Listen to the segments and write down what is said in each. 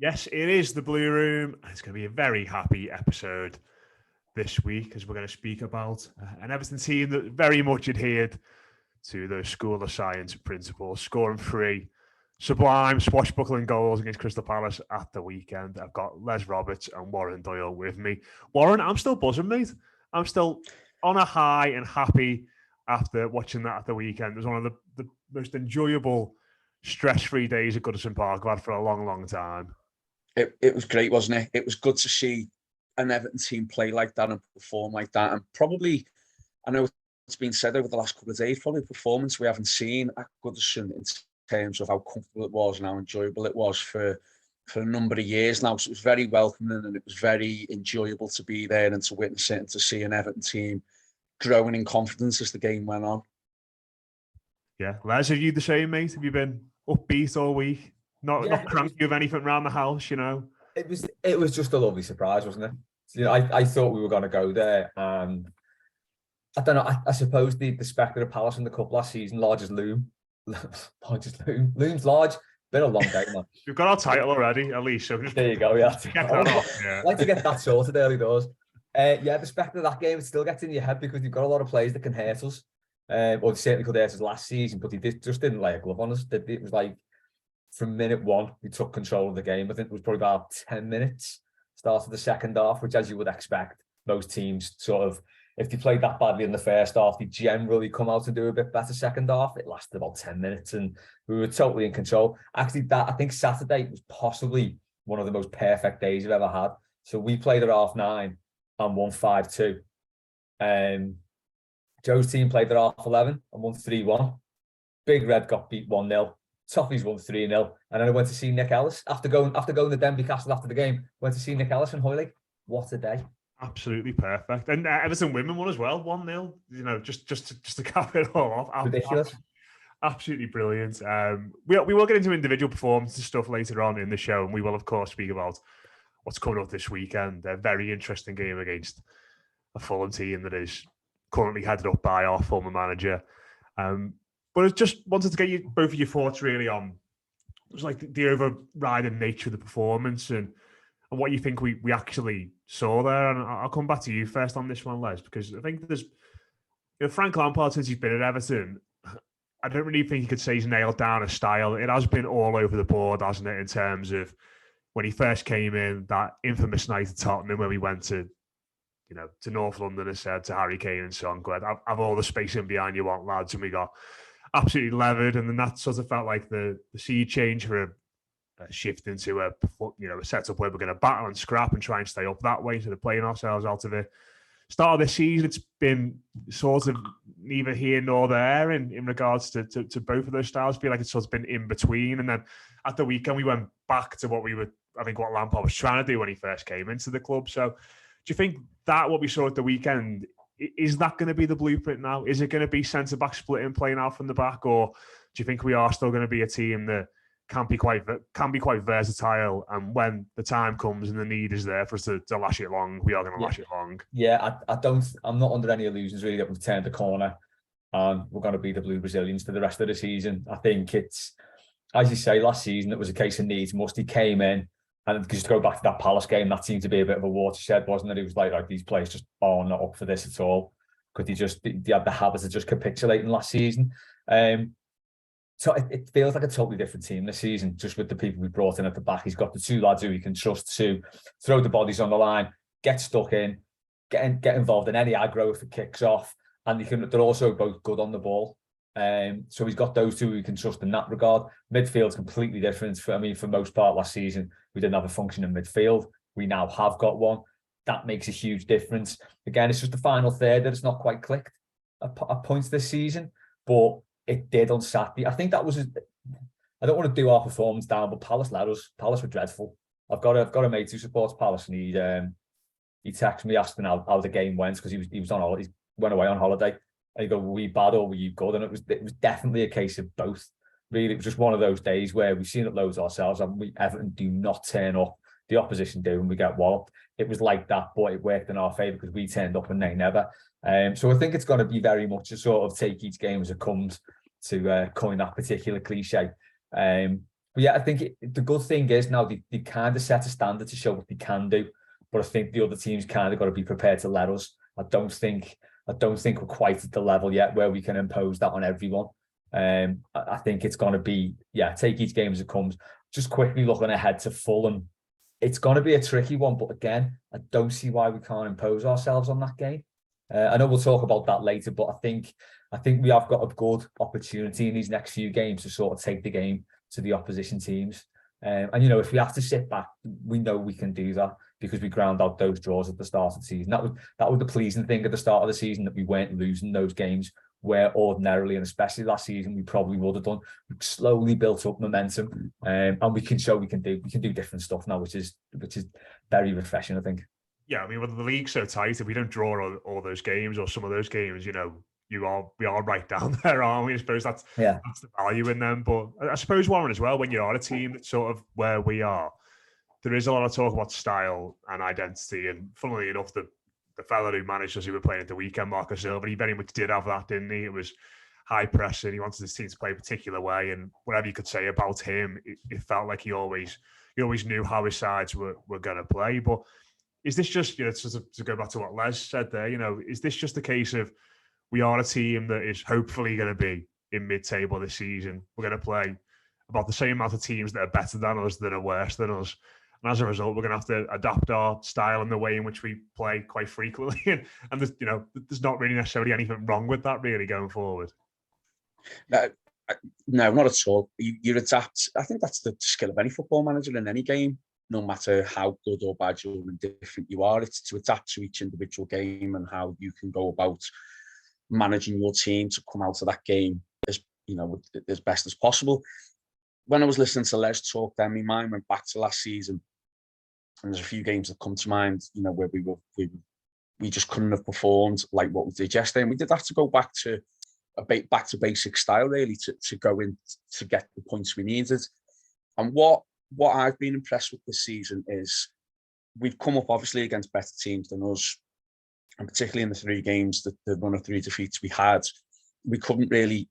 Yes, it is the Blue Room. It's going to be a very happy episode this week as we're going to speak about an Everton team that very much adhered to the School of Science principles, scoring 3 sublime swashbuckling goals against Crystal Palace at the weekend. I've got Les Roberts and Warren Doyle with me. Warren, I'm still buzzing, mate. I'm still on a high and happy after watching that at the weekend. It was one of the most enjoyable, stress-free days at Goodison Park I've had for a long, long time. It was great, wasn't it? It was good to see an Everton team play like that and perform like that. And probably, I know it's been said over the last couple of days, probably a performance we haven't seen at Goodison in terms of how comfortable it was and how enjoyable it was for a number of years now. So it was very welcoming and it was very enjoyable to be there and to witness it and to see an Everton team growing in confidence as the game went on. Yeah. Les, have you the same, mate? Have you been upbeat all week? Not cranky of anything around the house, you know? It was just a lovely surprise, wasn't it? You know, I thought we were going to go there, and I don't know. I suppose the spectre of Palace in the cup last season, large as Loom, Loom's large. Been a long day, man. We've got our title already, at least. So there you go. Yeah, I'd like to get that sorted early doors. The spectre of that game, it still gets in your head because you've got a lot of players that can hurt us. Or they certainly could hurt us last season, but they just didn't lay a glove on us. It was like, from minute one, we took control of the game. I think it was probably about 10 minutes, start of the second half, which, as you would expect, most teams sort of, if they played that badly in the first half, they generally come out and do a bit better second half. It lasted about 10 minutes and we were totally in control. Actually, I think Saturday was possibly one of the most perfect days I've ever had. So we played at 9:30 and won 5-2. Joe's team played at 11:30 and won 3-1. Big Red got beat 1-0. Toffees won 3-0, and then I went to see Nick Ellis after going to Denby Castle after the game. Went to see Nick Ellis and Hoylake. What a day! Absolutely perfect. And Everton women won as well, 1-0. You know, just to cap it all off. Ridiculous. Absolutely brilliant. We will get into individual performance and stuff later on in the show, and we will of course speak about what's coming up this weekend. A very interesting game against a Fulham team that is currently headed up by our former manager. But I just wanted to get both of your thoughts really on it was like the overriding nature of the performance and what you think we actually saw there. And I'll come back to you first on this one, Les, because I think there's Frank Lampard, since he's been at Everton, I don't really think you could say he's nailed down a style. It has been all over the board, hasn't it, in terms of when he first came in, that infamous night at Tottenham where we went to North London and said to Harry Kane and Son, go ahead, have all the space in behind you want, lads, and we got absolutely levered, and then that sort of felt like the sea change for a shift into a setup where we're going to battle and scrap and try and stay up that way instead of playing ourselves out of it. Start of this season, it's been sort of neither here nor there in regards to both of those styles. I feel like it's sort of been in between, and then at the weekend we went back to what Lampard was trying to do when he first came into the club. So, do you think that what we saw at the weekend, is that going to be the blueprint now? Is it going to be centre-back splitting, playing out from the back, or do you think we are still going to be a team that can be quite versatile, and when the time comes and the need is there for us to lash it long, we are going to lash it long? Yeah, I'm not under any illusions really that we've turned the corner and we're going to be the Blue Brazilians for the rest of the season. I think it's, as you say, last season it was a case of needs. Musty came in, and just to go back to that Palace game, that seemed to be a bit of a watershed, wasn't it? It was like these players just are not up for this at all, because they had the habit of just capitulating last season. So it feels like a totally different team this season, just with the people we brought in at the back. He's got the 2 lads who he can trust to throw the bodies on the line, get stuck in, get involved in any aggro if it kicks off, and they're also both good on the ball. So he's got those 2 who he can trust in that regard. Midfield's completely different. For most part last season, we didn't have a functioning midfield. We now have got one. That makes a huge difference. Again, it's just the final third that it's not quite clicked at points this season, but it did on Saturday. I think that was, I don't want to do our performance down, but Palace led us. Palace were dreadful. I've got a mate who supports Palace, and he texted me asking how the game went, because he was on holiday. He went away on holiday. And he go, were we bad or were you good? And it was definitely a case of both. Really, it was just one of those days where we've seen it loads ourselves, and Everton do not turn up. The opposition do, and we get walloped. It was like that, but it worked in our favour because we turned up and they never. So I think it's going to be very much a sort of take each game as it comes, to coin that particular cliche. But yeah, I think the good thing is now they kind of set a standard to show what they can do. But I think the other teams kind of got to be prepared to let us. I don't think we're quite at the level yet where we can impose that on everyone. I think it's going to be, take each game as it comes. Just quickly looking ahead to Fulham, it's going to be a tricky one. But again, I don't see why we can't impose ourselves on that game. I know we'll talk about that later, but I think we have got a good opportunity in these next few games to sort of take the game to the opposition teams. And if we have to sit back, we know we can do that because we ground out those draws at the start of the season. That was the pleasing thing at the start of the season, that we weren't losing those games where ordinarily, and especially last season, we probably would have done. We've slowly built up momentum, and we can show we can do different stuff now, which is very refreshing, I think. Yeah, I mean, with the league's so tight, if we don't draw all those games or some of those games, we are right down there, aren't we? I suppose that's the value in them. But I suppose, Warren, as well, when you are a team that's sort of where we are, there is a lot of talk about style and identity. And funnily enough, the fella who managed us, who were playing at the weekend, Marco Silva, he very much did have that, didn't he? It was high pressing. He wanted his team to play a particular way, and whatever you could say about him, it felt like he always knew how his sides were going to play. But is this just, to go back to what Les said there, is this just a case of we are a team that is hopefully going to be in mid-table this season? We're going to play about the same amount of teams that are better than us, that are worse than us. And as a result, we're going to have to adapt our style and the way in which we play quite frequently. And there's not really necessarily anything wrong with that really going forward. No, not at all. You adapt. I think that's the skill of any football manager in any game. No matter how good or bad or indifferent you are, it's to adapt to each individual game and how you can go about managing your team to come out of that game as best as possible. When I was listening to Les talk, then my mind went back to last season, and there's a few games that come to mind, where we just couldn't have performed like what we did yesterday, and we did have to go back to back to basic style really to go in to get the points we needed. And what I've been impressed with this season is we've come up obviously against better teams than us, and particularly in the 3 games, the run of 3 defeats we had, we couldn't really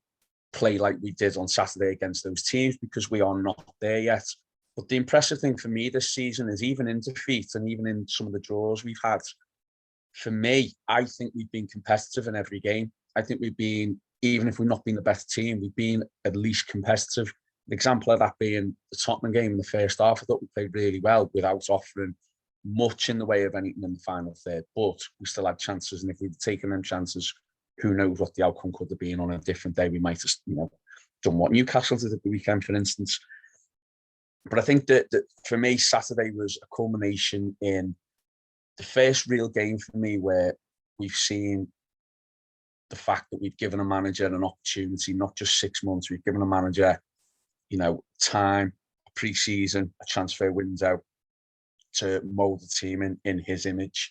play like we did on Saturday against those teams because we are not there yet. But the impressive thing for me this season is, even in defeat and even in some of the draws we've had, for me, I think we've been competitive in every game. I think we've been, even if we've not been the better team, we've been at least competitive. An example of that being the Tottenham game in the first half. I thought we played really well without offering much in the way of anything in the final third, but we still had chances. And if we'd taken them chances, who knows what the outcome could have been. On a different day, we might have, done what Newcastle did at the weekend, for instance. But I think that for me, Saturday was a culmination in the first real game for me where we've seen the fact that we've given a manager an opportunity, not just 6 months. We've given a manager, time, a pre-season, a transfer window to mould the team in his image.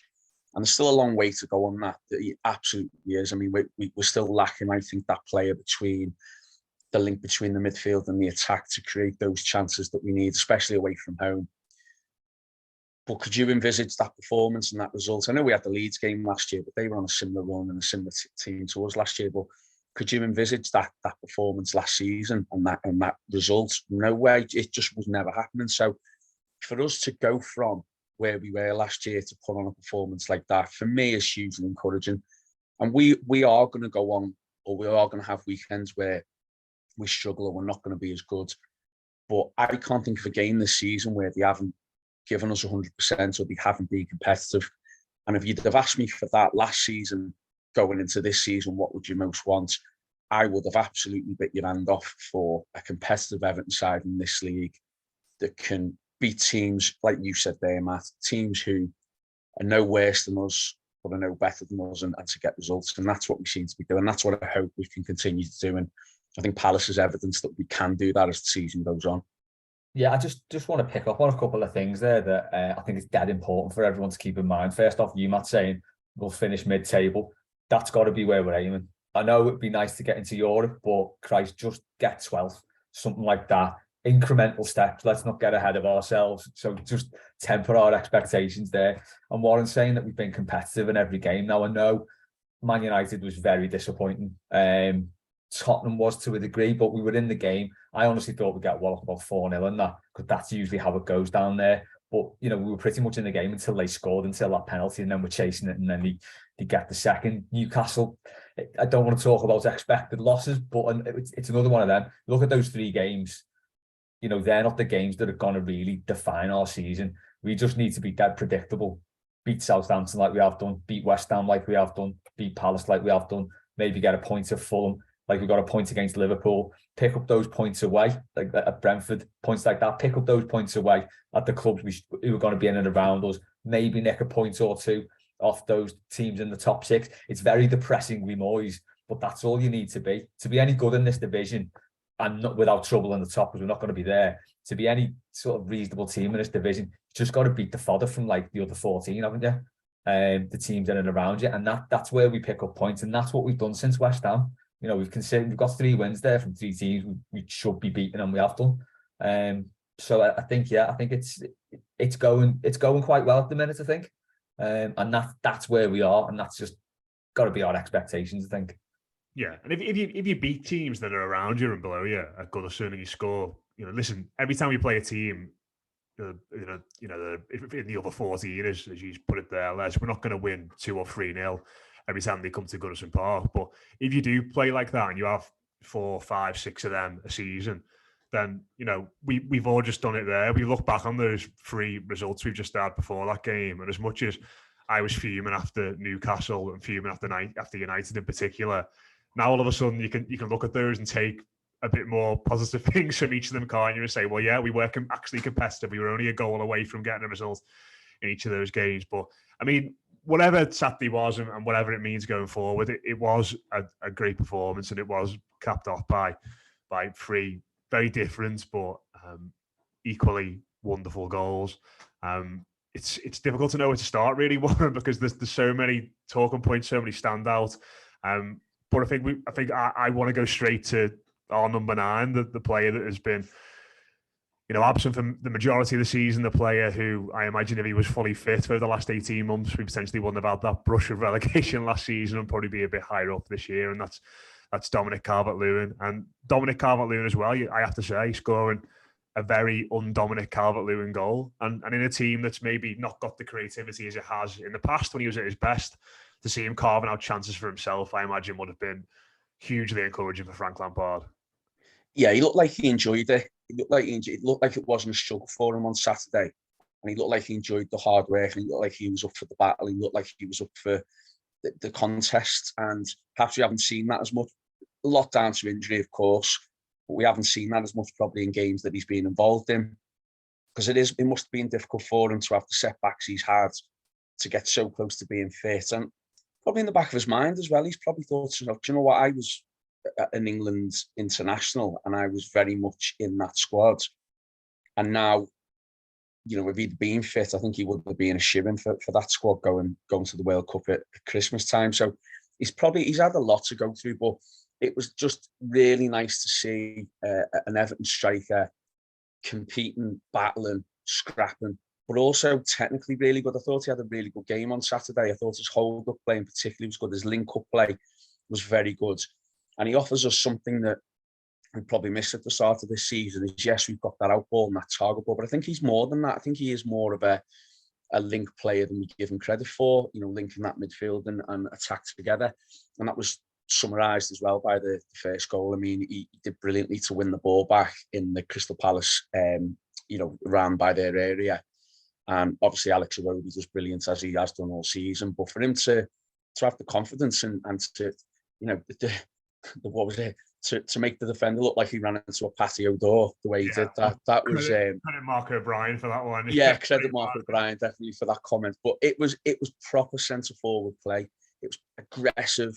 And there's still a long way to go on that. It absolutely is. I mean, we're still lacking, I think, that player between the link between the midfield and the attack to create those chances that we need, especially away from home. But could you envisage that performance and that result? I know we had the Leeds game last year, but they were on a similar run and a similar team to us last year. But could you envisage that performance last season and that result? No way. It just was never happening. So for us to go from where we were last year to put on a performance like that, for me, is hugely encouraging. And we are going to go on, or we are going to have weekends where we struggle or we're not going to be as good. But I can't think of a game this season where they haven't given us 100% or they haven't been competitive. And if you'd have asked me for that last season, going into this season, what would you most want? I would have absolutely bit your hand off for a competitive Everton side in this league that can beat teams, like you said there, Matt, teams who are no worse than us, but are no better than us, and to get results. And that's what we seem to be doing. That's what I hope we can continue to do. And I think Palace is evidence that we can do that as the season goes on. Yeah, I just want to pick up on a couple of things there that I think is dead important for everyone to keep in mind. First off, you, Matt, saying we'll finish mid-table. That's got to be where we're aiming. I know it'd be nice to get into Europe, but Christ, just get 12th, something like that. Incremental steps. Let's not get ahead of ourselves. So just temper our expectations there. And Warren's saying that we've been competitive in every game. Now, I know Man United was very disappointing. Tottenham was to a degree, but we were in the game. I honestly thought we'd get walloped about 4-0 and that, because that's usually how it goes down there. But, you know, we were pretty much in the game until they scored, until that penalty, and then we're chasing it, and then they get the second. Newcastle, I don't want to talk about expected losses, but it's another one of them. Look at those 3 games. You know, they're not the games that are going to really define our season. We just need to be dead predictable. Beat Southampton like we have done, beat West Ham like we have done, beat Palace like we have done, maybe get a point at Fulham like we got a point against Liverpool, pick up those points away, like at Brentford, points like that, pick up those points away at the clubs who are going to be in and around us, maybe nick a point or 2 off those teams in the top 6. It's very depressingly Moyes, but that's all you need to be any good in this division, and not without trouble in the top, because we're not going to be there. To be any sort of reasonable team in this division, you just got to beat the fodder from like the other 14, haven't you? The teams in and around you, and that's where we pick up points, and that's what we've done since West Ham. You know, we've got 3 wins there from 3 teams we should be beating, and we have done. So I think it's going quite well at the minute, I think, and that's where we are, and that's just got to be our expectations, I think. Yeah, and if you beat teams that are around you and below you at Goodison and you score, you know, listen, every time we play a team, in the other 14, as you put it there, Les, we're not going to win 2 or 3-0 every time they come to Goodison Park. But if you do play like that and you have 4, 5, 6 of them a season, then, you know, we've all just done it there. We look back on those 3 results we've just had before that game, and as much as I was fuming after Newcastle and fuming after United in particular, now all of a sudden you can look at those and take a bit more positive things from each of them, can't you? And say, well, yeah, we were actually competitive. We were only a goal away from getting a result in each of those games. But I mean, whatever Saturday was and whatever it means going forward, it was a great performance, and it was capped off by 3 very different but equally wonderful goals. It's difficult to know where to start, really, Warren, because there's so many talking points, so many standouts. But I think I want to go straight to our number 9, the player that has been, you know, absent from the majority of the season, the player who I imagine if he was fully fit for the last 18 months, we potentially wouldn't have had that brush of relegation last season and probably be a bit higher up this year. And that's Dominic Calvert-Lewin. And Dominic Calvert-Lewin as well, I have to say, scoring a very un-Dominic Calvert-Lewin goal. And in a team that's maybe not got the creativity as it has in the past when he was at his best, to see him carving out chances for himself, I imagine would have been hugely encouraging for Frank Lampard. Yeah, he looked like he enjoyed it. It looked like it wasn't a struggle for him on Saturday. And he looked like he enjoyed the hard work, and he looked like he was up for the battle. He looked like he was up for the contest. And perhaps we haven't seen that as much. A lot down to injury, of course, but we haven't seen that as much probably in games that he's been involved in. Because it must have been difficult for him to have the setbacks he's had to get so close to being fit. And probably in the back of his mind as well, he's probably thought, do you know what, I was an England international and I was very much in that squad. And now, you know, if he'd been fit, I think he would have been a shoo-in for that squad going to the World Cup at Christmas time. So he's had a lot to go through, but it was just really nice to see an Everton striker competing, battling, scrapping, but also technically really good. I thought he had a really good game on Saturday. I thought his hold-up play in particular was good. His link-up play was very good. And he offers us something that we probably missed at the start of this season is, yes, we've got that out ball and that target ball, but I think he's more than that. I think he is more of a link player than we give him credit for, you know, linking that midfield and attack together. And that was summarised as well by the first goal. I mean, he did brilliantly to win the ball back in the Crystal Palace, ran by their area. And obviously Alex Iwobi does brilliant as he has done all season. But for him to have the confidence and to, you know, what was it? To make the defender look like he ran into a patio door the way he did that. That was credit Marco O'Brien for that one. Yeah, credit Marco O'Brien definitely for that comment. But it was proper centre forward play. It was aggressive.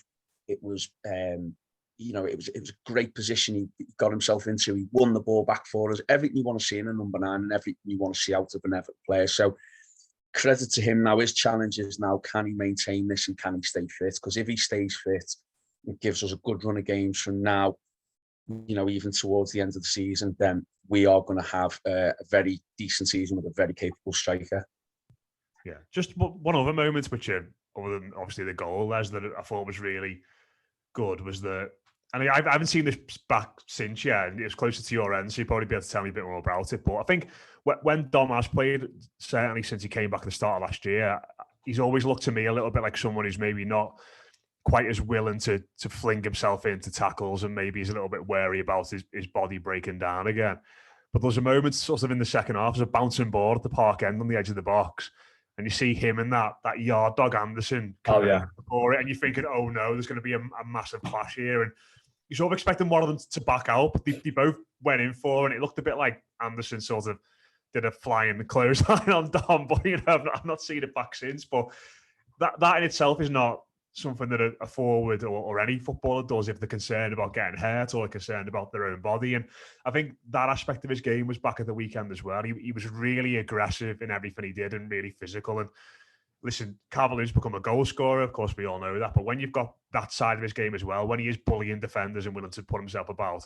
It was it was a great position he got himself into. He won the ball back for us. Everything you want to see in a number 9 and everything you want to see out of an Everton player. So credit to him. Now his challenge is now, can he maintain this and can he stay fit? Because if he stays fit, it gives us a good run of games from now, you know, even towards the end of the season, then we are going to have a very decent season with a very capable striker. Yeah, just one other moment, which other than obviously the goal, Les, that I thought was really good was that and I haven't seen this back since, yeah, and it was closer to your end, so you'll probably be able to tell me a bit more about it. But I think when Dom has played, certainly since he came back at the start of last year, he's always looked to me a little bit like someone who's maybe not quite as willing to fling himself into tackles, and maybe he's a little bit wary about his body breaking down again. But there's a moment sort of in the second half, there's a bouncing ball at the park end on the edge of the box, and you see him and that yard dog Anderson coming for it, and you're thinking, oh no, there's going to be a massive clash here. And you're sort of expecting one of them to back out, but they both went in for it, and it looked a bit like Anderson sort of did a flying clothesline on Dom, but I've not seen it back since. But that in itself is not something that a forward or any footballer does if they're concerned about getting hurt or concerned about their own body. And I think that aspect of his game was back at the weekend as well. He was really aggressive in everything he did and really physical. And listen, Calvert-Lewin's become a goal scorer. Of course, we all know that. But when you've got that side of his game as well, when he is bullying defenders and willing to put himself about,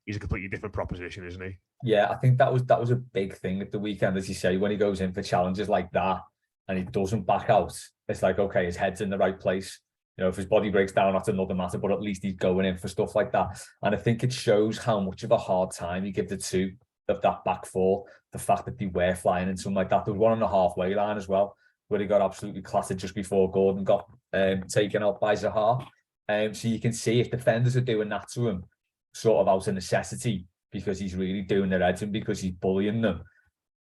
he's a completely different proposition, isn't he? Yeah, I think that was a big thing at the weekend, as you say, when he goes in for challenges like that and he doesn't back out. It's like, okay, his head's in the right place. You know, if his body breaks down, that's another matter, but at least he's going in for stuff like that. And I think it shows how much of a hard time he gave the two of that back four, the fact that they were flying and something like that. There was one on the halfway line as well, where he got absolutely clattered just before Gordon got taken out by Zaha. So you can see if defenders are doing that to him, sort of out of necessity, because he's really doing their heads in, because he's bullying them,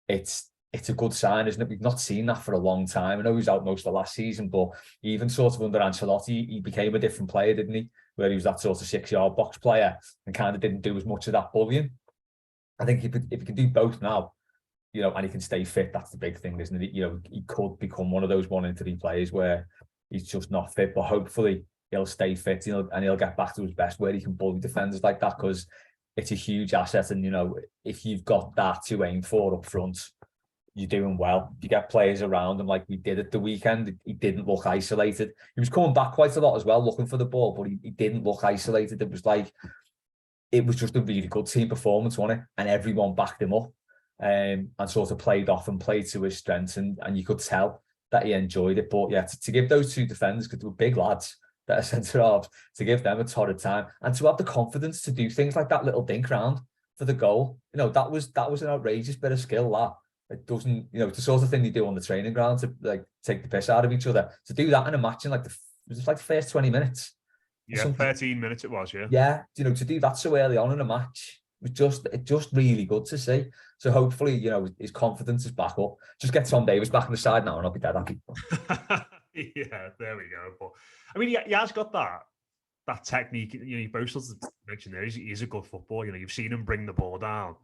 it's a good sign, isn't it? We've not seen that for a long time. I know he was out most of last season, but even sort of under Ancelotti, he became a different player, didn't he? Where he was that sort of 6-yard box player and kind of didn't do as much of that bullying. I think if he can do both now, you know, and he can stay fit, that's the big thing, isn't it? You know, he could become one of those 1 in 3 players where he's just not fit, but hopefully he'll stay fit, you know, and he'll get back to his best where he can bully defenders like that, because it's a huge asset. And, you know, if you've got that to aim for up front, you're doing well. You get players around him like we did at the weekend. He didn't look isolated. He was coming back quite a lot as well, looking for the ball, but he didn't look isolated. It was just a really good team performance, wasn't it? And everyone backed him up and sort of played off and played to his strengths. And you could tell that he enjoyed it. But yeah, to give those two defenders, because they were big lads that are centre halves, to give them a torrid time and to have the confidence to do things like that little dink round for the goal. You know, that was an outrageous bit of skill, that. It doesn't, you know, it's the sort of thing they do on the training ground to like take the piss out of each other. To do that in a match in the first 20 minutes. Yeah, 13 minutes it was, yeah. Yeah, you know, to do that so early on in a match, it just really good to see. So hopefully, you know, his confidence is back up. Just get Tom Davies back on the side now and I'll be dead happy. Yeah, there we go. But I mean, he has got that technique. You know, you both sort of mentioned there, he's a good footballer. You know, you've seen him bring the ball down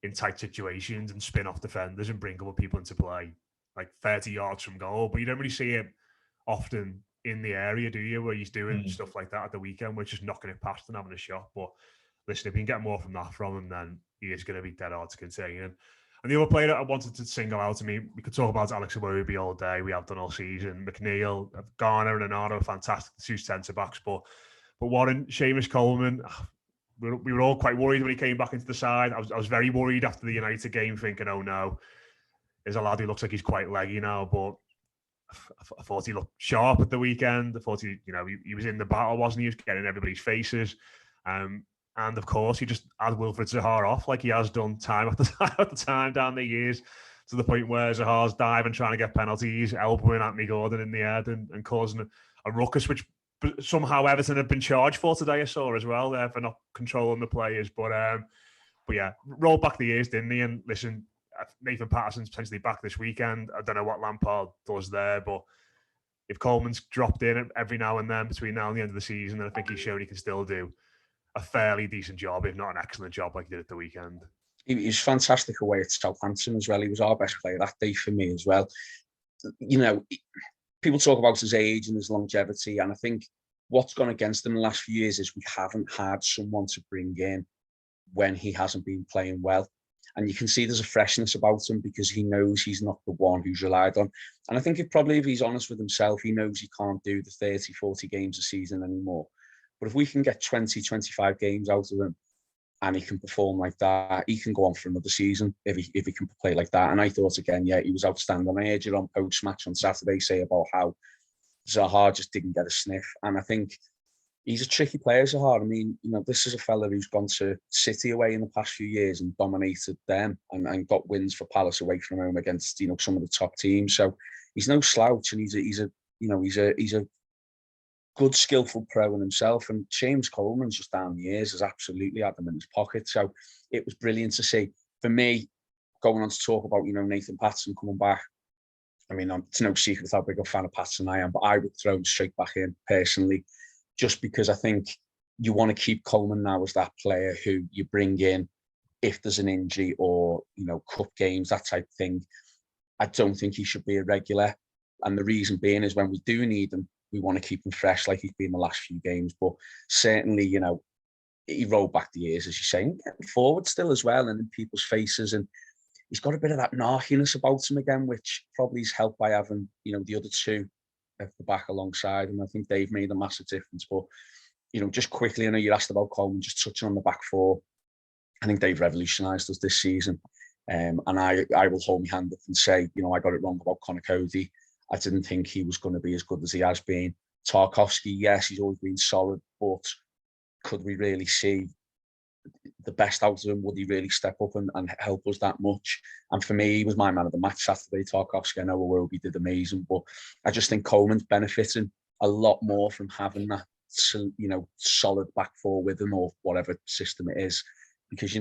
in tight situations and spin off defenders and bring other people into play like 30 yards from goal. But you don't really see him often in the area, do you, where he's doing stuff like that at the weekend, where he's just knocking it past and having a shot. But listen, if you can get more from that from him, then he is going to be dead hard to contain. And the other player that I wanted to single out to me, we could talk about Alex Iwobi all day. We have done all season. McNeil, Garner and Onana, fantastic, two centre-backs. But Warren, Seamus Coleman, we were all quite worried when he came back into the side. I was very worried after the United game, thinking, oh no, there's a lad who looks like he's quite leggy now. But I thought he looked sharp at the weekend. I thought he was in the battle, wasn't he? He was getting in everybody's faces. And of course, he just had Wilfred Zaha off like he has done time after time down the years, to the point where Zaha's diving, trying to get penalties, elbowing Anthony Gordon in the head and causing a ruckus, which somehow Everton have been charged for today, I saw as well, there for not controlling the players. But yeah, rolled back the years, didn't he? And listen, Nathan Patterson's potentially back this weekend. I don't know what Lampard does there, but if Coleman's dropped in every now and then between now and the end of the season, then I think he's shown he can still do a fairly decent job, if not an excellent job, like he did at the weekend. He was fantastic away at Southampton as well. He was our best player that day for me as well. You know, people talk about his age and his longevity, and I think what's gone against him in the last few years is we haven't had someone to bring in when he hasn't been playing well. And you can see there's a freshness about him because he knows he's not the one who's relied on. And I think if he's honest with himself, he knows he can't do the 30, 40 games a season anymore. But if we can get 20, 25 games out of him and he can perform like that, he can go on for another season if he can play like that. And I thought, again, yeah, he was outstanding. I heard you on post-match on Saturday say about how Zaha just didn't get a sniff. And I think He's a tricky player, Zaha. I mean, this is a fella who's gone to City away in the past few years and dominated them and got wins for Palace away from home against, some of the top teams. So he's no slouch, and he's a good, skillful pro in himself. And James Coleman's just down the years has absolutely had them in his pocket. So it was brilliant to see. For me, going on to talk about, Nathan Patterson coming back. I mean, it's no secret how big a fan of Patterson I am, but I would throw him straight back in personally, just because I think you want to keep Coleman now as that player who you bring in if there's an injury or, cup games, that type of thing. I don't think he should be a regular. And the reason being is when we do need him, we want to keep him fresh like he's been the last few games. But certainly, he rolled back the years, as you're saying, getting forward still as well and in people's faces. And he's got a bit of that narkiness about him again, which probably is helped by having, the other two at the back alongside him. I think they've made a massive difference. But, just quickly, I know you asked about Coleman, just touching on the back four. I think they've revolutionised us this season. And I will hold my hand up and say, I got it wrong about Conor Cody. I didn't think he was going to be as good as he has been. Tarkowski, yes, he's always been solid, but could we really see the best out of him? Would he really step up and help us that much? And for me, he was my man of the match Saturday, Tarkowski. I know Iwobi did amazing, but I just think Coleman's benefiting a lot more from having that, solid back four with him, or whatever system it is, because,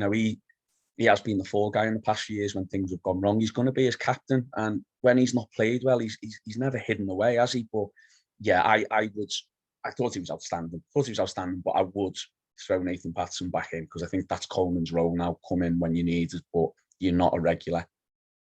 he has been the fall guy in the past few years when things have gone wrong. He's going to be his captain, and when he's not played well, he's never hidden away, has he? But yeah, I thought he was outstanding. But I would throw Nathan Patterson back in because I think that's Coleman's role now. Come in when you need it, but you're not a regular.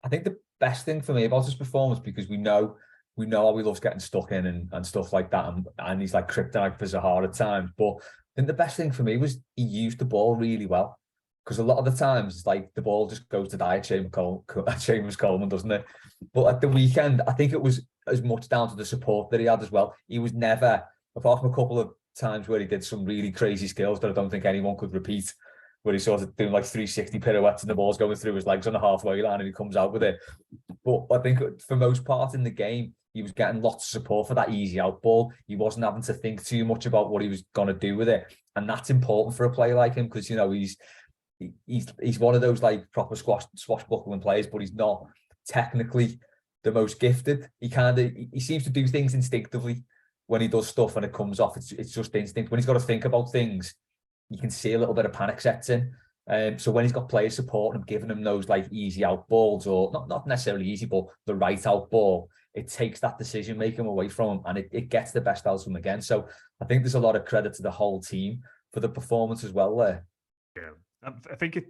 I think the best thing for me about his performance, because we know how he loves getting stuck in and stuff like that, and he's like kryptonite for Zaha at times. But I think the best thing for me was he used the ball really well. Because a lot of the times, it's like the ball just goes to die at James Coleman, doesn't it? But at the weekend, I think it was as much down to the support that he had as well. He was never, apart from a couple of times where he did some really crazy skills that I don't think anyone could repeat, where he sort of doing like 360 pirouettes and the ball's going through his legs on the halfway line and he comes out with it. But I think for most part in the game, he was getting lots of support for that easy out ball. He wasn't having to think too much about what he was going to do with it. And that's important for a player like him because, he's one of those like proper swashbuckling players, but he's not technically the most gifted. He seems to do things instinctively when he does stuff and it comes off. It's just instinct. When he's got to think about things, you can see a little bit of panic sets in. So when he's got players supporting him, giving him those like easy out balls, or not necessarily easy, but the right out ball, it takes that decision making away from him and it gets the best out of him again. So I think there's a lot of credit to the whole team for the performance as well there. Yeah. I think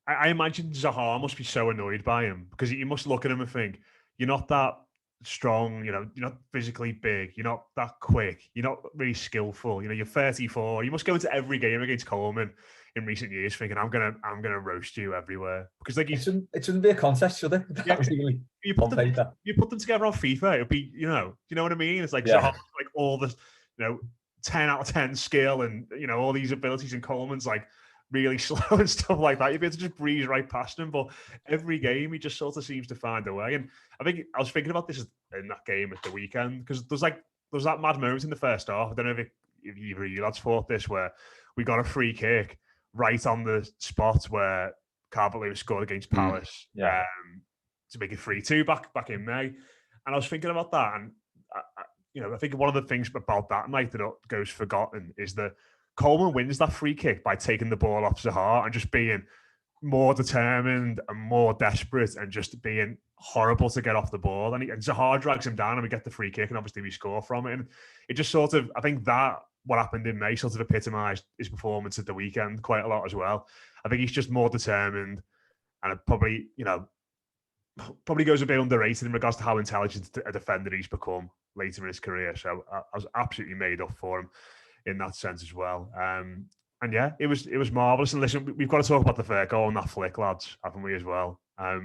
I imagine Zaha must be so annoyed by him because you must look at him and think, you're not that strong, you're not physically big, you're not that quick, you're not really skillful, you're 34. You must go into every game against Coleman in recent years thinking, I'm gonna roast you everywhere. Because like it shouldn't be a contest, should it? Yeah, you put them together on FIFA, it'll be, you know what I mean? It's like Zaha, like all the 10 out of 10 skill and all these abilities, and Coleman's like really slow and stuff like that. You'd be able to just breeze right past him, but every game he just sort of seems to find a way. And I think I was thinking about this in that game at the weekend because there's that mad moment in the first half. I don't know if either of you lads thought this, where we got a free kick right on the spot where Carvalho scored against Palace to make it 3-2 back in May. And I was thinking about that, and I think one of the things about that night that goes forgotten is that Coleman wins that free kick by taking the ball off Zaha and just being more determined and more desperate and just being horrible to get off the ball. And Zaha drags him down and we get the free kick and obviously we score from it. And it just sort of, I think that what happened in May sort of epitomised his performance at the weekend quite a lot as well. I think he's just more determined and it probably goes a bit underrated in regards to how intelligent a defender he's become later in his career. So I was absolutely made up for him in that sense as well. And yeah, it was marvellous. And listen, we've got to talk about the third goal on that flick, lads, haven't we, as well? I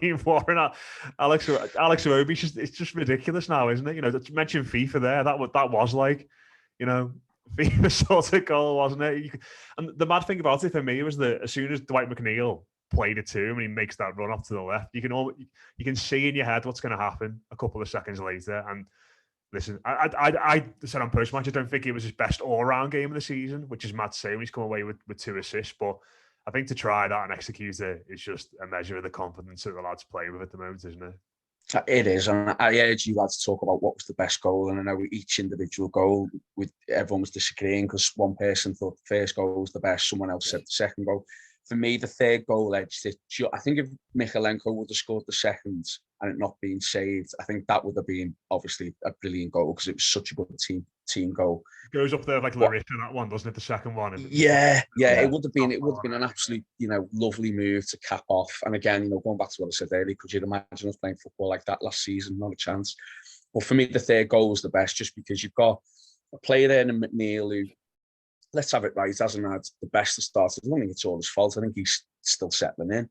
mean, Warren, Alex Iwobi, it's just ridiculous now, isn't it? To mention FIFA there, that was like, FIFA sort of goal, wasn't it? And the mad thing about it for me was that as soon as Dwight McNeil played it to him and he makes that run off to the left, you can see in your head what's going to happen a couple of seconds later. And Listen, I said on post-match, I don't think it was his best all-round game of the season, which is mad to say when he's come away with 2 assists. But I think to try that and execute it is just a measure of the confidence that the lads play with at the moment, isn't it? It is, and I urge you lads to talk about what was the best goal. And I know each individual goal, everyone was disagreeing because one person thought the first goal was the best, someone else said the second goal. For me, the third goal edged it. I think if Michalenko would have scored the second and it not been saved, I think that would have been obviously a brilliant goal because it was such a good team goal. It goes up there like Larissa, that one, doesn't it? The second one. Yeah. It would have been an absolute, lovely move to cap off. And again, going back to what I said earlier, could you imagine us playing football like that last season? Not a chance. But for me, the third goal was the best, just because you've got a player there in McNeil who, let's have it right, hasn't had the best of starts. I don't think it's all his fault. I think he's still settling in.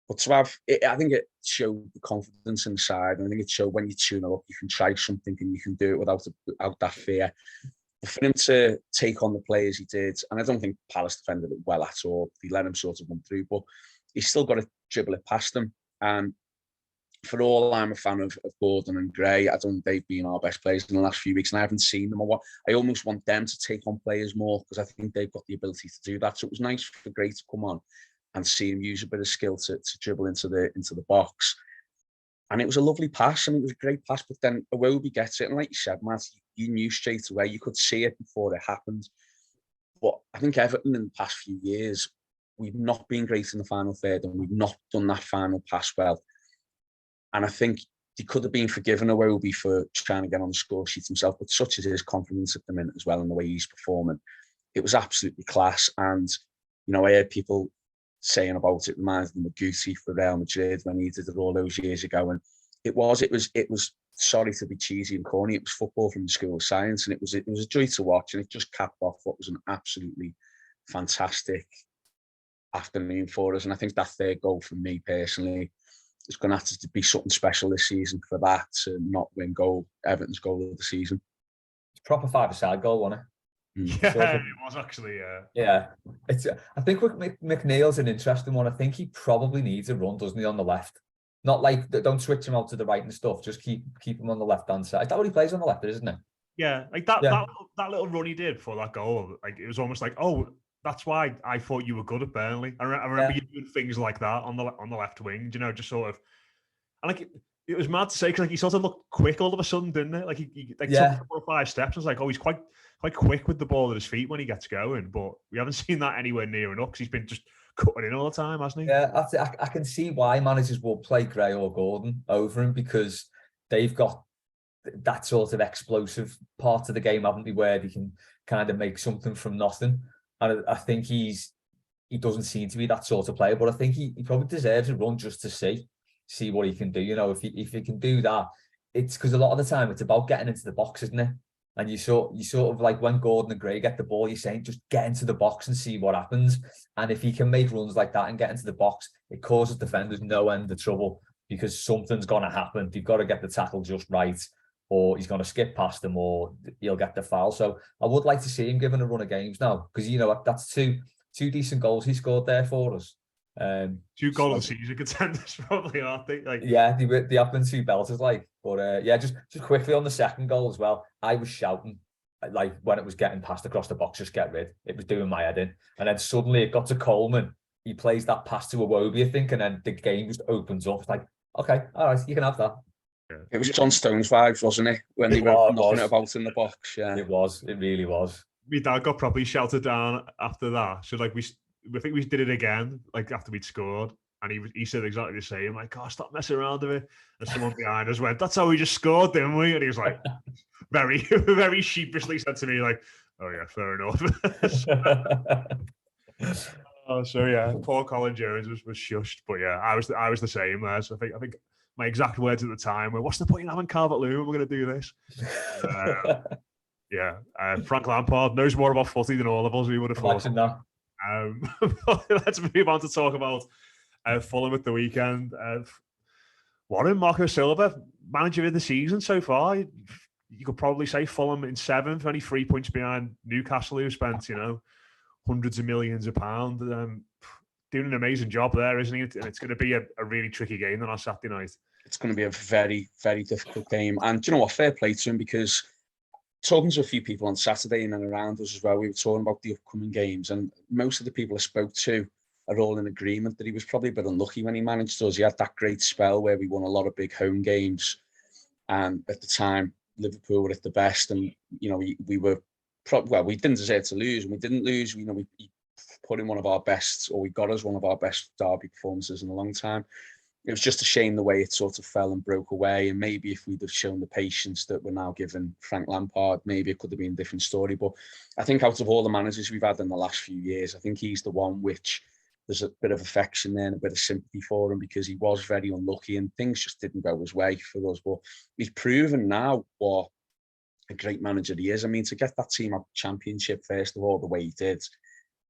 But to have it, I think it showed the confidence inside. And I think it showed when you tune up, you can try something and you can do it without that fear. But for him to take on the players he did, and I don't think Palace defended it well at all. He let him sort of run through, but he's still got to dribble it past them. And for all I'm a fan of Gordon and Gray, I don't think they've been our best players in the last few weeks, and I haven't seen them. I almost want them to take on players more because I think they've got the ability to do that. So it was nice for Gray to come on and see him use a bit of skill to dribble into the box. And it was a lovely pass. I mean, it was a great pass, but then Iwobi gets it. And like you said, Matt, you knew straight away. You could see it before it happened. But I think Everton in the past few years, we've not been great in the final third and we've not done that final pass well. And I think he could have been forgiven Iwobi for trying to get on the score sheet himself, but such is his confidence at the minute as well and the way he's performing. It was absolutely class. And, I heard people saying about it reminds them of Guti for Real Madrid when he did it all those years ago. And it was sorry to be cheesy and corny. It was football from the School of Science, and it was a joy to watch. And it just capped off what was an absolutely fantastic afternoon for us. And I think that third goal for me personally is going to have to be something special this season for that to not win Everton's goal of the season. It's a proper five-a-side goal, wasn't it? Yeah, it was actually. Yeah, I think with McNeil's an interesting one. I think he probably needs a run, doesn't he, on the left? Not like don't switch him out to the right and stuff. Just keep him on the left hand side. Is that what he plays on the left, isn't it? Yeah, like that little run he did for that goal. Like it was almost like, oh, that's why I thought you were good at Burnley. I remember you doing things like that on the left wing. Just sort of, and like. It was mad to say because he sort of looked quick all of a sudden, didn't it? Like he took 4 or 5 steps. I was like, oh, he's quite quick with the ball at his feet when he gets going. But we haven't seen that anywhere near enough because he's been just cutting in all the time, hasn't he? Yeah, I can see why managers will play Gray or Gordon over him because they've got that sort of explosive part of the game, haven't they, where they can kind of make something from nothing. And I think he doesn't seem to be that sort of player, but I think he probably deserves a run just to see what he can do. If he can do that, it's because a lot of the time it's about getting into the box, isn't it? And you sort of like when Gordon and Gray get the ball, you're saying just get into the box and see what happens. And if he can make runs like that and get into the box, it causes defenders no end of trouble because something's going to happen. You've got to get the tackle just right, or he's going to skip past them, or he'll get the foul. So I would like to see him given a run of games now because that's two decent goals he scored there for us. 2 goal of the season contenders probably, aren't they? They have been 2 belters, but just quickly on the second goal as well. I was shouting like when it was getting passed across the box, just get rid. It was doing my head in, and then suddenly it got to Coleman. He plays that pass to Iwobi, I think, and then the game just opens up. It's like, okay, all right, you can have that. Yeah. It was John Stones vibes, wasn't it? When they were knocking it about in the box. Yeah, it was. It really was. My dad got properly shouted down after that. So I think we did it again, like after we'd scored, and he said exactly the same. Like, oh, stop messing around with it. And someone behind us went, "That's how we just scored, didn't we?" And he was like, very, very sheepishly said to me, like, "Oh yeah, fair enough." So yeah, poor Colin Jones was shushed, but yeah, I was the same there. So I think my exact words at the time were, "What's the point in having Calvert-Lewin? We're going to do this." Frank Lampard knows more about footy than all of us. We would have thought. Let's move on to talk about Fulham at the weekend. Warren, Marco Silva, manager of the season so far. You could probably say Fulham in 7th, only 3 points behind Newcastle, who spent hundreds of millions of pounds. Doing an amazing job there, isn't he? And it's going to be a really tricky game on Saturday night. it's going to be a very, very difficult game. And do you know what? Fair play to him, because talking to a few people on Saturday and then around us as well, we were talking about the upcoming games, and most of the people I spoke to are all in agreement that he was probably a bit unlucky when he managed us. He had that great spell where we won a lot of big home games, and at the time Liverpool were at the best, and we were we didn't deserve to lose, and we didn't lose. We put in one of our best, or we got us one of our best derby performances in a long time. It was just a shame the way it sort of fell and broke away. And maybe if we'd have shown the patience that we're now giving Frank Lampard, maybe it could have been a different story. But I think out of all the managers we've had in the last few years, I think he's the one which there's a bit of affection there and a bit of sympathy for him, because he was very unlucky and things just didn't go his way for us. But he's proven now what a great manager he is. I mean, to get that team out Championship, first of all, the way he did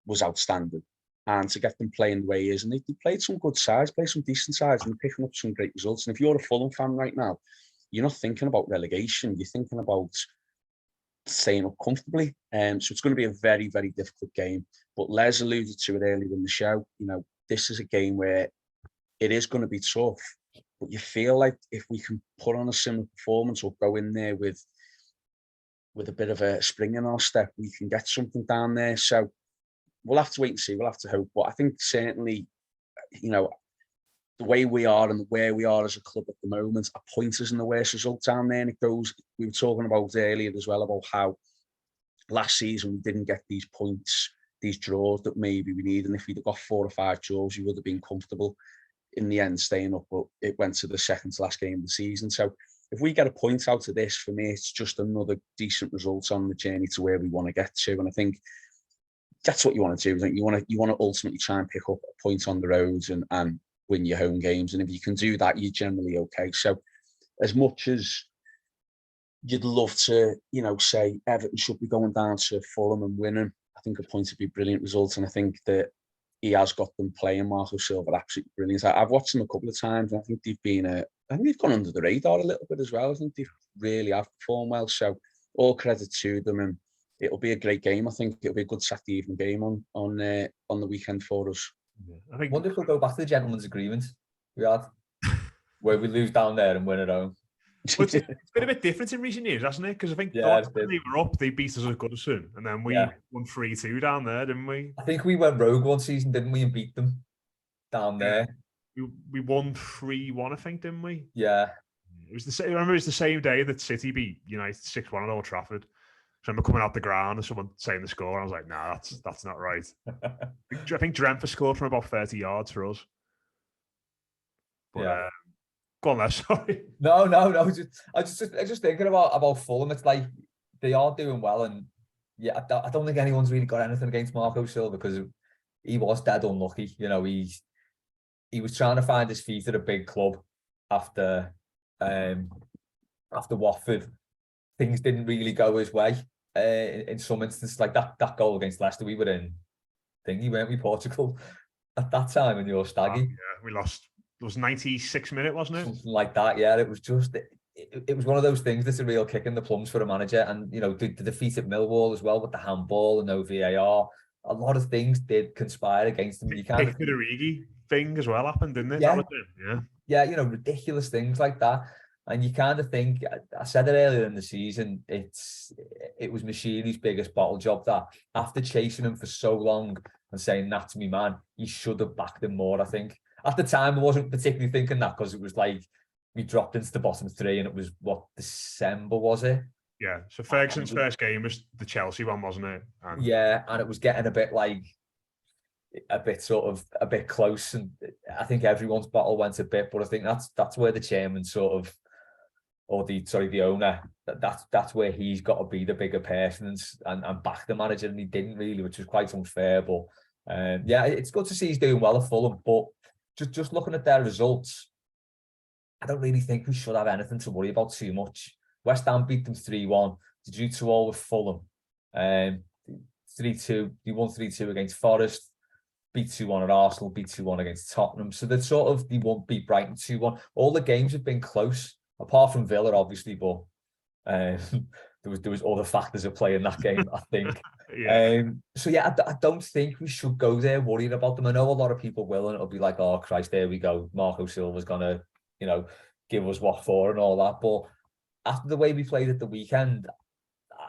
was outstanding. And to get them playing the way he is, and they played some good sides, played some decent sides, and they're picking up some great results. And if you're a Fulham fan right now, you're not thinking about relegation, you're thinking about staying up comfortably. So it's going to be a very, very difficult game. But Les alluded to it earlier in the show. This is a game where it is going to be tough, but you feel like if we can put on a similar performance or go in there with a bit of a spring in our step, we can get something down there. So we'll have to wait and see. We'll have to hope. But I think certainly, the way we are and where we are as a club at the moment, a point isn't the worst result down there. And it goes, we were talking about earlier as well about how last season we didn't get these points, these draws that maybe we need. And if we'd have got 4 or 5 draws, we would have been comfortable in the end staying up. But it went to the second to last game of the season. So if we get a point out of this, for me, it's just another decent result on the journey to where we want to get to. And I think that's what you want to do. I think you want to ultimately try and pick up a point on the roads and win your home games. And if you can do that, you're generally okay. So as much as you'd love to, say Everton should be going down to Fulham and winning, I think a point would be a brilliant result. And I think that he has got them playing. Marco Silva, absolutely brilliant. I've watched them a couple of times, and I think they've gone under the radar a little bit as well. I think they really have performed well. So all credit to them, and it'll be a great game. I think it'll be a good Saturday evening game on the weekend for us. Yeah. I wonder if we'll go back to the gentleman's agreement we had, where we lose down there and win at home. Well, it's been a bit different in recent years, hasn't it? Because I think when they were up, they beat us at Goodison, and then we won 3-2 down there, didn't we? I think we went rogue one season, didn't we, and beat them down there. We won 3-1, I think, didn't we? Yeah. It was the same. I remember it was the same day that City beat United 6-1 at Old Trafford. So I remember coming out the ground and someone saying the score, and I was like, "Nah, that's not right." I think Drentford scored from about 30 yards for us. But, go on there, sorry. No. I just thinking about Fulham. It's like they are doing well, and I don't think anyone's really got anything against Marco Silva, because he was dead unlucky. He was trying to find his feet at a big club after Watford. Things didn't really go his way in some instances, like that goal against Leicester. We were in weren't we, Portugal at that time, and you're staggy. We lost. It was 96th minute, wasn't it? Something like that. Yeah, it was just it was one of those things that's a real kick in the plums for a manager. And the defeat at Millwall as well with the handball and no VAR. A lot of things did conspire against him. You can't. The Origi thing as well happened, didn't it? Yeah. That was it. Yeah, ridiculous things like that. And you kind of think, I said it earlier in the season, it was Machini's biggest bottle job, that after chasing him for so long and saying, "That's me man," he should have backed him more, I think. At the time, I wasn't particularly thinking that, because it was like we dropped into the bottom 3, and it was, December, was it? Yeah, so Ferguson's first game was the Chelsea one, wasn't it? And it was getting a bit close, and I think everyone's bottle went a bit, but I think that's where the chairman the owner, that's where he's got to be the bigger person and back the manager, and he didn't really, which was quite unfair. But it's good to see he's doing well at Fulham, but just looking at their results, I don't really think we should have anything to worry about too much. West Ham beat them 3-1, they drew 2-2 with Fulham, 3-2, they won 3-2 against Forest, beat 2-1 at Arsenal, beat 2-1 against Tottenham. So they won't beat Brighton 2-1. All the games have been close, apart from Villa, obviously, but there was other factors at play in that game, I think. I don't think we should go there worrying about them. I know a lot of people will, and it'll be like, "Oh Christ, there we go. Marco Silva's gonna, give us what for and all that. But after the way we played at the weekend,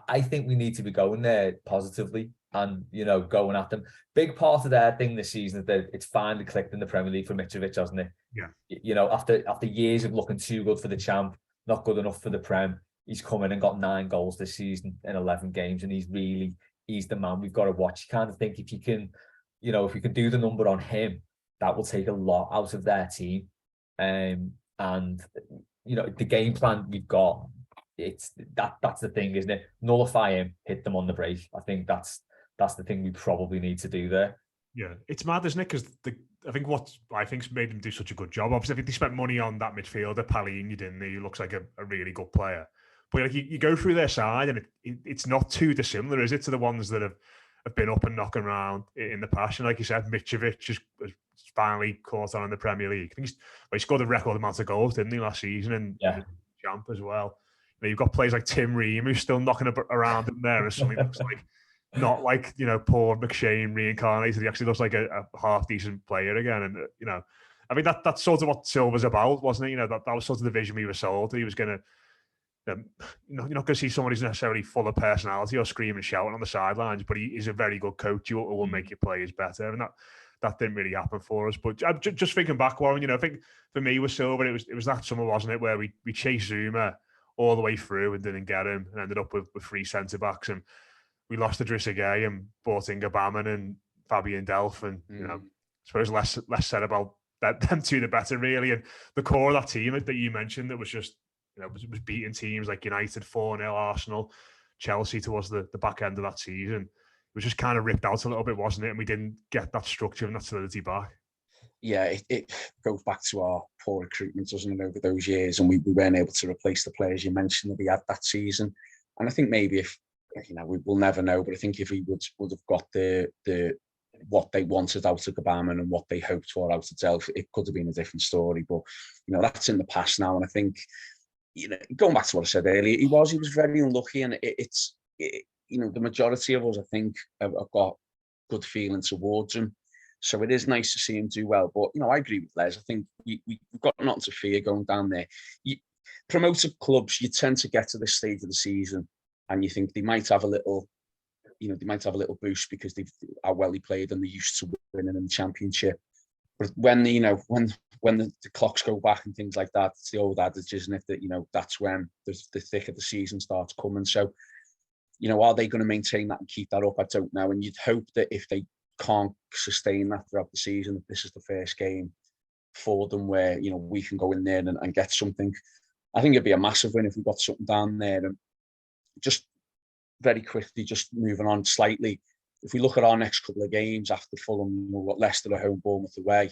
I think we need to be going there positively and, going at them. Big part of their thing this season is that it's finally clicked in the Premier League for Mitrovic, hasn't it? Yeah. After years of looking too good for the champ, not good enough for the Prem, he's come in and got 9 goals this season in 11 games, and he's the man we've got to watch. You kind of think if you can do the number on him, that will take a lot out of their team. And the game plan we've got, that's the thing, isn't it? Nullify him, hit them on the break. I think that's the thing we probably need to do there. Yeah, it's mad, isn't it? Because I think what think's made them do such a good job. Obviously, I think they spent money on that midfielder, Palhinha, didn't they? He looks like a really good player. But like you go through their side, and it's not too dissimilar, is it, to the ones that have been up and knocking around in the past? And like you said, Mitrovic has finally caught on in the Premier League. I think he scored a record amount of goals, didn't he, last season? And the champ as well. You've got players like Tim Ream who's still knocking around in there, and suddenly looks like not like poor McShane reincarnated. He actually looks like a half decent player again. And I mean that's sort of what Silva's about, wasn't it? That was sort of the vision we were sold. He was going to, you're not going to see someone who's necessarily full of personality or screaming and shouting on the sidelines, but he's a very good coach who will make your players better. And that didn't really happen for us. But just thinking back, Warren, I think for me with Silva, it was that summer, wasn't it, where we chased Zuma all the way through and didn't get him, and ended up with 3 centre backs, and we lost to Gay and brought in Gabaman and Fabian Delph, and I suppose less said about them two the better, really. And the core of that team that you mentioned, that was just was beating teams like United 4-0, Arsenal, Chelsea towards the back end of that season. It was just kind of ripped out a little bit, wasn't it? And we didn't get that structure and that solidity back. Yeah, it goes back to our poor recruitment, doesn't it, over those years, and we weren't able to replace the players you mentioned that we had that season. And I think maybe if we will never know, but I think if we would have got the what they wanted out of Gabaman and what they hoped for out of Delph, it could have been a different story. But that's in the past now, and I think going back to what I said earlier, he was very unlucky, and it's the majority of us, I think, have got good feeling towards him. So it is nice to see him do well. But, I agree with Les. I think we've got nothing to fear going down there. Promoted clubs, you tend to get to this stage of the season and you think they might have a little, boost because they've how well he played and they're used to winning in the Championship. But when when the clocks go back and things like that, it's the old adage, isn't it, that that's when the thick of the season starts coming. So, are they going to maintain that and keep that up? I don't know. And you'd hope that if they can't sustain that throughout the season, this is the first game for them where we can go in there and get something. I think it'd be a massive win if we got something down there. And just very quickly, just moving on slightly, if we look at our next couple of games after Fulham, we've got Leicester at home, Bournemouth away.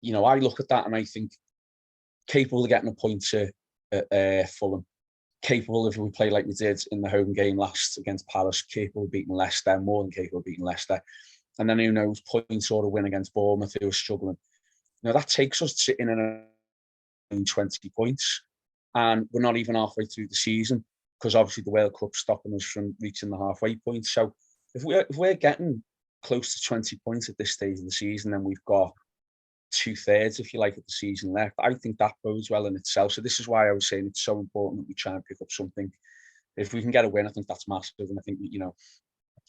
I look at that and I think capable of getting a point to Fulham, capable if we play like we did in the home game last against Palace, capable of beating Leicester, more than capable of beating Leicester. And then who knows, points or a win against Bournemouth, who are struggling. That takes us to in and 20 points. And we're not even halfway through the season because obviously the World Cup's stopping us from reaching the halfway point. So if we're getting close to 20 points at this stage of the season, then we've got 2/3, if you like, of the season left. I think that bodes well in itself. So this is why I was saying it's so important that we try and pick up something. If we can get a win, I think that's massive. And I think,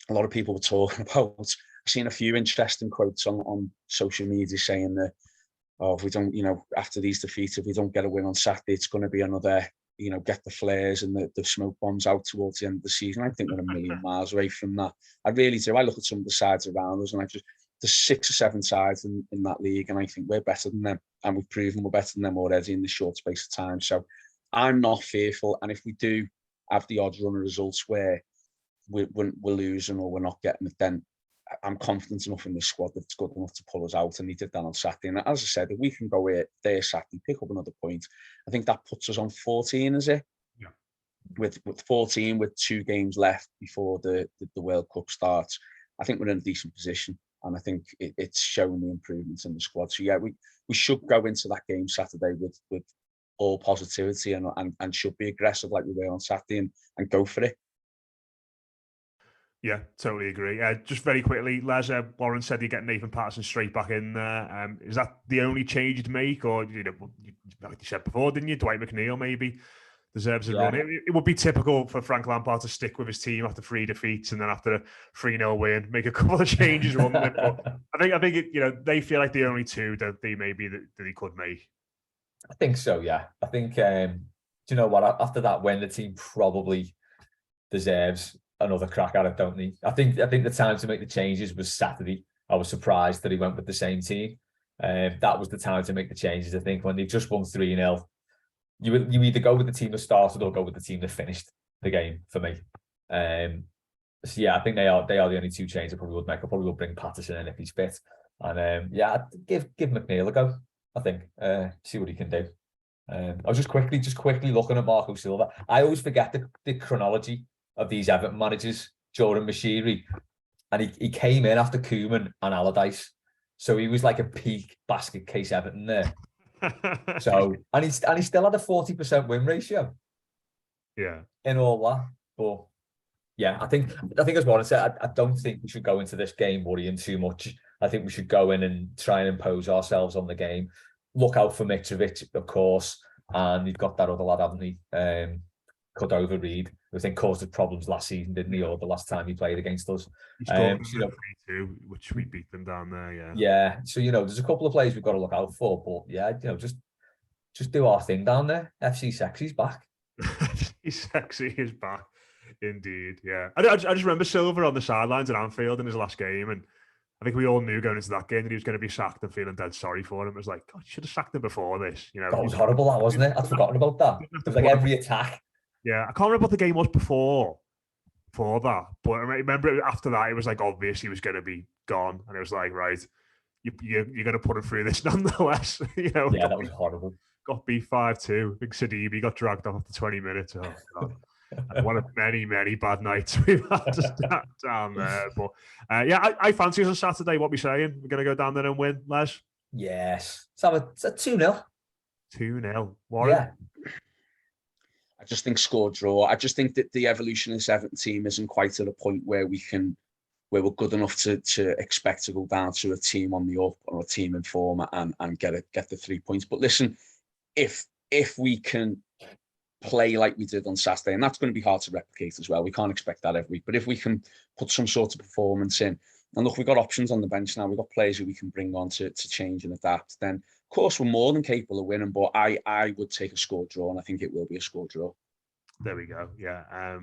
a lot of people were talking about, I've seen a few interesting quotes on social media saying that, if we don't, after these defeats, if we don't get a win on Saturday, it's going to be another, get the flares and the smoke bombs out towards the end of the season. I think we're a million miles away from that. I really do. I look at some of the sides around us and there's 6 or 7 sides in that league, and I think we're better than them, and we've proven we're better than them already in this short space of time. So I'm not fearful, and if we do have the odd run of results where we're losing or we're not getting it, then I'm confident enough in this squad that it's good enough to pull us out, and he did that on Saturday. And as I said, if we can go there Saturday, pick up another point, I think that puts us on 14, is it? Yeah. With 14, with 2 games left before the World Cup starts, I think we're in a decent position. And I think it's showing the improvements in the squad. So yeah, we should go into that game Saturday with all positivity and should be aggressive like we were on Saturday and go for it. Yeah, totally agree. Just very quickly, Les, Warren said you get Nathan Patterson straight back in there. Is that the only change you'd make, or you like you said before, didn't you? Dwight McNeil maybe deserves a Yeah. run. It would be typical for Frank Lampard to stick with his team after 3 defeats and then after a 3-0 win, make a couple of changes, wouldn't it? But I think it, they feel like the only two that they maybe that he could make. I think so, yeah. I think, do you know what? After that win, the team probably deserves another crack at it, don't they? I think the time to make the changes was Saturday. I was surprised that he went with the same team. That was the time to make the changes. I think when they just won 3-0, you either go with the team that started or go with the team that finished the game for me. So yeah, I think they are the only two changes I probably would make. I probably will bring Patterson in if he's fit. And yeah, I'd give McNeil a go, I think. See what he can do. I was just quickly looking at Marco Silva. I always forget the chronology of these Everton managers during Mashiri. And he came in after Koeman and Allardyce. So he was like a peak basket case Everton there. So and he still had a 40% win ratio. Yeah. In all that. But yeah, I think as Warren said, I don't think we should go into this game worrying too much. I think we should go in and try and impose ourselves on the game. Look out for Mitrovic, of course, and you've got that other lad, haven't he? Cordova Reed, who I think caused us problems last season, didn't he? Or the last time he played against us. He scored 3-2, which we beat them down there, yeah. Yeah, so there's a couple of players we've got to look out for, but yeah, just do our thing down there. FC Sexy's back. FC Sexy is back, indeed. Yeah, I just remember Silva on the sidelines at Anfield in his last game, and I think we all knew going into that game that he was going to be sacked and feeling dead sorry for him. It was like, God, you should have sacked him before this. That was horrible, that wasn't it? I'd forgotten about that. It was like every attack. Yeah, I can't remember what the game was before that, but I remember after that it was like obvious he was going to be gone, and it was like, right, you're going to put him through this nonetheless. Yeah, that was horrible. Got beat 5-2. Big Sidibe got dragged off after 20 minutes. Oh God. One of many bad nights we've had to stand down there. But yeah, I fancy us on Saturday. What we saying? We're going to go down there and win, Les? Yes. So it's a 2-0. 2-0. Warren? Yeah. I just think score draw. I just think that the evolution of this Everton team isn't quite at a point where we're good enough to expect to go down to a team on the up or a team in form and get the 3 points. But listen, if we can play like we did on Saturday, and that's going to be hard to replicate as well. We can't expect that every week. But if we can put some sort of performance in, and look, we've got options on the bench now. We've got players who we can bring on to change and adapt. Then, of course, we're more than capable of winning. But I would take a score draw, and I think it will be a score draw. There we go. Yeah, I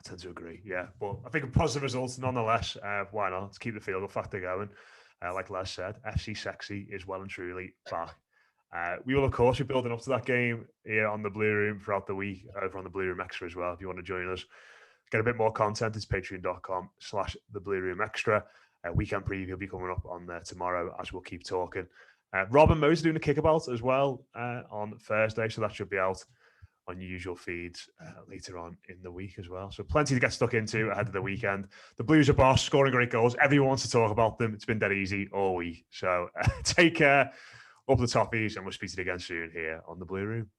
tend to agree. Yeah, but I think a positive result nonetheless. Why not? Let's keep the field goal factor going. Like Les said, FC Sexy is well and truly back. We will, of course, be building up to that game here on the Blue Room throughout the week, over on the Blue Room Extra as well. If you want to join us, get a bit more content, it's patreon.com/the Blue Room Extra. Weekend preview will be coming up on there tomorrow as we'll keep talking. Rob and Mo's doing a kickabout as well on Thursday, so that should be out on your usual feeds later on in the week as well. So plenty to get stuck into ahead of the weekend. The Blues are boss, scoring great goals. Everyone wants to talk about them. It's been dead easy all week. So take care. Up the toppies, and we'll speak to you again soon here on the Blue Room.